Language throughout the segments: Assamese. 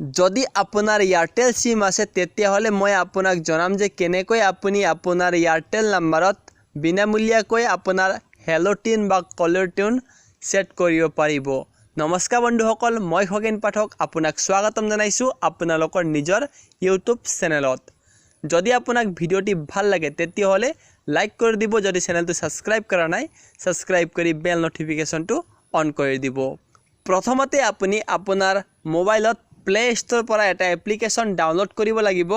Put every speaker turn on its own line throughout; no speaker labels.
যদি আপোনাৰ এয়াৰটেল সিম আছে তেতিয়াহ'লে মই আপোনাক জনাম যে কেনেকৈ আপুনি আপোনাৰ এয়াৰটেল নাম্বাৰত বিনামূলীয়াকৈ আপোনাৰ হেল্ল' টিউন বা কলাৰ টিউন সেট কৰিব পাৰিব। নমস্কাৰ বন্ধুসকল, মই খগেন পাঠক আপোনাক স্বাগতম জনাইছোঁ আপোনালোকৰ নিজৰ ইউটিউব চেনেলত। যদি আপোনাক ভিডিঅ'টি ভাল লাগে তেতিয়াহ'লে লাইক কৰি দিব, যদি চেনেলটো সাবস্ক্ৰাইব কৰা নাই সাবস্ক্ৰাইব কৰি বেল নটিফিকেশনটো অন কৰি দিব। প্ৰথমতে আপুনি আপোনাৰ মোবাইলত প্লে ষ্ট'ৰ পৰা এটা এপ্লিকেশ্যন ডাউনলোড কৰিব লাগিব।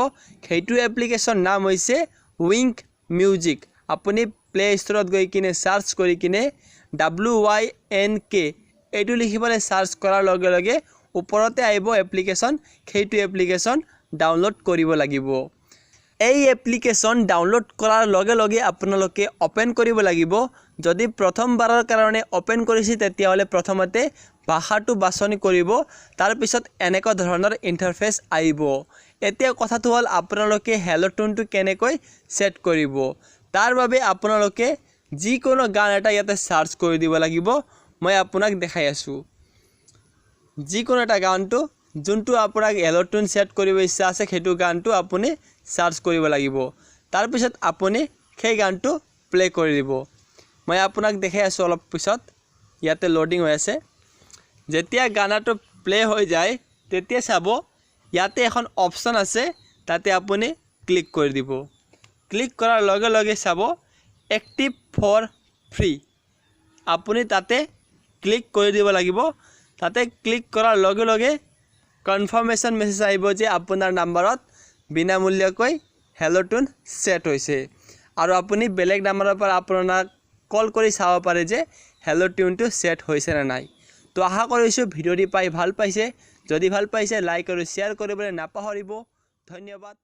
সেইটো এপ্লিকেশ্যন নাম হৈছে উইংক মিউজিক। আপুনি প্লে ষ্ট'ৰত গৈ কিনে সাৰ্চ কৰি কিনে WYNK এইটো লিখিবলৈ সাৰ্চ কৰাৰ লগে লগে ওপৰতে আহিব এপ্লিকেশ্যন। সেইটো এপ্লিকেশ্যন ডাউনলোড কৰিব লাগিব। এই এপ্লিকেশ্যন ডাউনলোড কৰাৰ লগে লগে আপোনালোকে ওপেন কৰিব লাগিব। যদি প্ৰথমবাৰৰ কাৰণে ওপেন কৰিছে তেতিয়াহ'লে প্ৰথমতে ভাষাটো বাছনি কৰিব, তাৰ পিছত এনেকুৱা ধৰণৰ ইন্টাৰফেস আহিব। এতিয়া কথাটো হ'ল আপোনালোকে হেল্ল' টিউনটো কেনেকৈ সেট কৰিব। তাৰ বাবে আপোনালোকে যিকোনো গান এটা ইয়াতে সাৰ্চ কৰি দিব লাগিব। মই আপোনাক দেখাই আছোঁ যিকোনো এটা গানটো যোনটো আপোনাক হেল্ল' টিউন সেট কৰিব ইচ্ছা আছে সেইটো গানটো আপুনি সাৰ্চ কৰিব লাগিব। তাৰ পিছত আপুনি সেই গানটো প্লে কৰি দিব। মই আপোনাক দেখাই আছোঁ অলপ পিছত, ইয়াতে লোডিং হৈ আছে। যেতিয়া গানাটো প্লে হৈ যায় তেতিয়া চাব ইয়াতে এখন অপশন আছে, তাতে আপুনি ক্লিক কৰি দিব। ক্লিক কৰাৰ লগে লগে চাব এক্টিভ ফৰ ফ্ৰী, আপুনি তাতে ক্লিক কৰি দিব লাগিব। তাতে ক্লিক কৰাৰ লগে লগে কনফাৰ্মেশ্যন মেছেজ আহিব যে আপোনাৰ নাম্বাৰত বিনামূলীয়াকৈ হেল্ল' টিউন সেট হৈছে, আৰু আপুনি বেলেগ নাম্বাৰৰ পৰা আপোনাক কল কৰি চাব পাৰে যে হেল্ল' টিউনটো সেট হৈছে নে নাই। তো আশা কৰিছোঁ ভিডিঅ'টি পাই ভাল পাইছে। যদি ভাল পাইছে লাইক আৰু শ্বেয়াৰ কৰিবলৈ নাপাহৰিব। ধন্যবাদ।